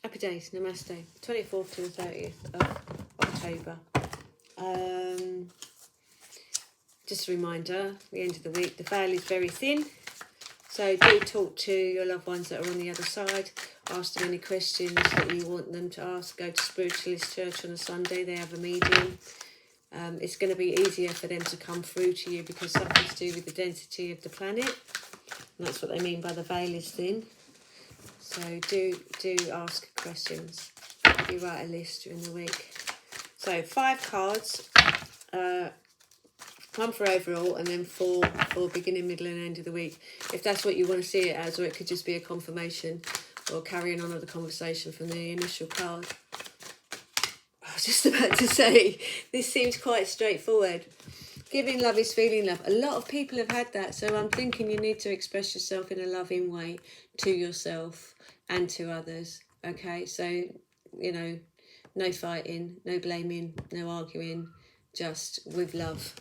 Happy days, Namaste. 24th to the 30th of October. Just a reminder, the end of the week, the veil is very thin. So do talk to your loved ones that are on the other side. Ask them any questions that you want them to ask. Go to Spiritualist Church on a Sunday. They have a medium. It's going to be easier for them to come through to you because something to do with the density of the planet. And that's what they mean by the veil is thin. So do ask questions. You write a list during the week. So 5 cards, 1 for overall, and then 4 for beginning, middle, and end of the week. If that's what you want to see it as, or it could just be a confirmation or carrying on with the conversation from the initial card. I was just about to say, this seems quite straightforward. Giving love is feeling love. A lot of people have had that, so I'm thinking you need to express yourself in a loving way to yourself and to others. Okay, so, you know, no fighting, no blaming, no arguing, just with love.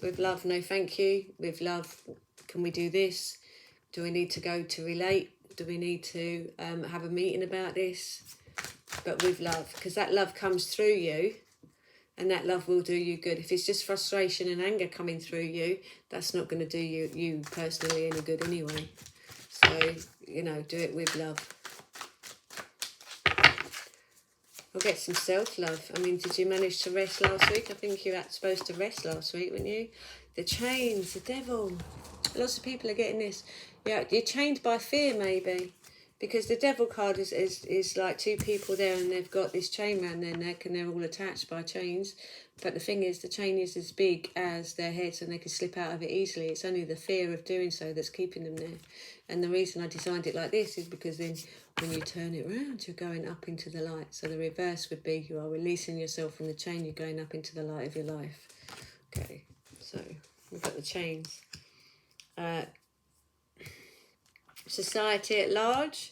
With love, no thank you. With love, can we do this? Do we need to go to relate? Do we need to have a meeting about this? But with love, because that love comes through you. And that love will do you good. If it's just frustration and anger coming through you, that's not going to do you personally any good anyway. So, you know, do it with love. We'll get some self-love. I mean, did you manage to rest last week? I think you were supposed to rest last week, weren't you? The chains, the devil. Lots of people are getting this. Yeah, you're chained by fear, maybe. Because the devil card is like 2 people there and they've got this chain around their neck and they're all attached by chains. But the thing is, the chain is as big as their heads and they can slip out of it easily. It's only the fear of doing so that's keeping them there. And the reason I designed it like this is because then when you turn it around, you're going up into the light. So the reverse would be you are releasing yourself from the chain, you're going up into the light of your life. Okay, so we've got the chains. Society at large.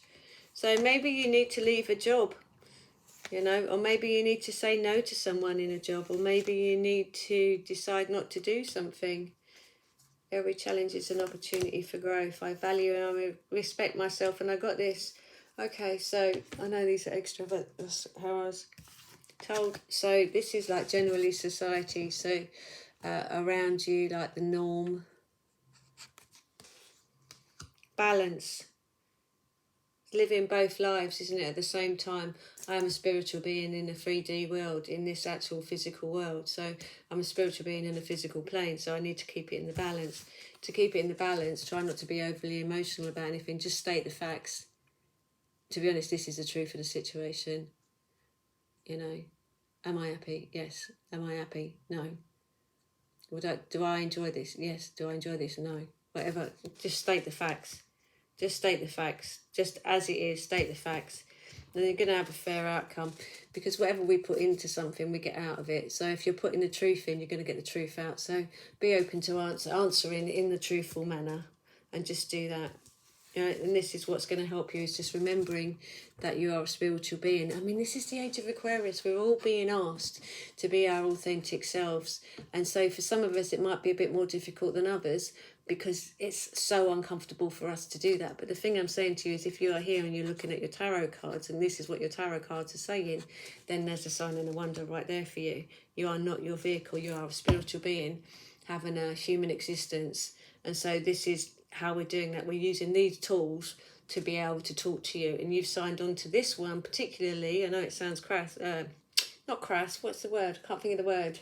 So maybe you need to leave a job, you know, or maybe you need to say no to someone in a job, or maybe you need to decide not to do something. Every challenge is an opportunity for growth. I value and I respect myself, and I got this. Okay, so I know these are extra, but that's how I was told. So this is like generally society, so around you, like the norm. Balance. Living both lives, isn't it, at the same time? I am a spiritual being in a 3D world, in this actual physical world. So I'm a spiritual being in a physical plane, so I need to keep it in the balance. To keep it in the balance, try not to be overly emotional about anything, just state the facts. To be honest, this is the truth of the situation. You know, am I happy? Yes. Am I happy? No. Do I enjoy this? Yes. Do I enjoy this? No. Whatever, just state the facts. Just state the facts. Just as it is, state the facts. And you're going to have a fair outcome. Because whatever we put into something, we get out of it. So if you're putting the truth in, you're going to get the truth out. So be open to answering in the truthful manner. And just do that. You know, and this is what's going to help you, is just remembering that you are a spiritual being. I mean, this is the age of Aquarius. We're all being asked to be our authentic selves. And so for some of us, it might be a bit more difficult than others, because it's so uncomfortable for us to do that. But the thing I'm saying to you is, if you are here and you're looking at your tarot cards and this is what your tarot cards are saying, then there's a sign and a wonder right there for you. You are not your vehicle. You are a spiritual being having a human existence. And so this is how we're doing that. We're using these tools to be able to talk to you. And you've signed on to this one particularly. I know it sounds crass. Not crass. What's the word? I can't think of the word.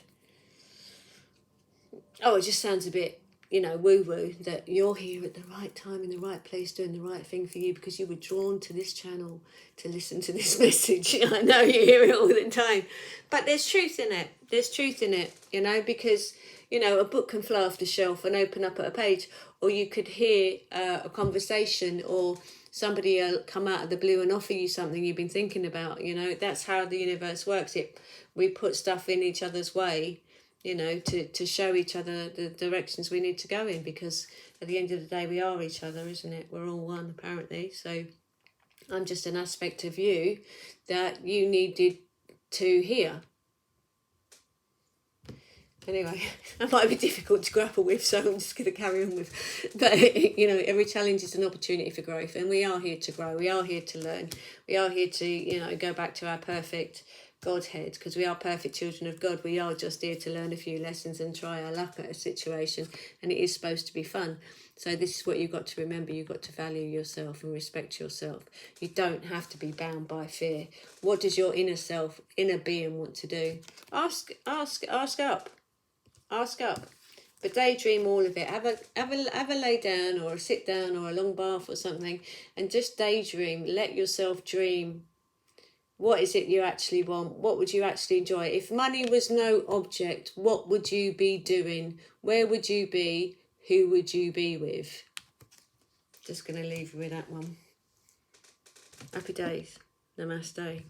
Oh, it just sounds a bit, you know, woo-woo, that you're here at the right time in the right place doing the right thing for you because you were drawn to this channel to listen to this message. I know you hear it all the time. But there's truth in it. There's truth in it, you know, because, you know, a book can fly off the shelf and open up at a page, or you could hear a conversation, or somebody come out of the blue and offer you something you've been thinking about, you know. That's how the universe works. We put stuff in each other's way, you know, to show each other the directions we need to go in, because at the end of the day, we are each other, isn't it? We're all one, apparently. So I'm just an aspect of you that you needed to hear. Anyway, that might be difficult to grapple with, so I'm just going to carry on with. But, you know, every challenge is an opportunity for growth, and we are here to grow. We are here to learn. We are here to, you know, go back to our perfect Godhead, because we are perfect children of God. We are just here to learn a few lessons and try our luck at a situation, and it is supposed to be fun. So this is what you've got to remember. You've got to value yourself and respect yourself. You don't have to be bound by fear. What does your inner self, inner being want to do? Ask up. Ask up, but daydream all of it. Have a lay down or a sit down or a long bath or something, and just daydream. Let yourself dream. What is it you actually want? What would you actually enjoy? If money was no object, what would you be doing? Where would you be? Who would you be with? Just going to leave you with that one. Happy days. Namaste.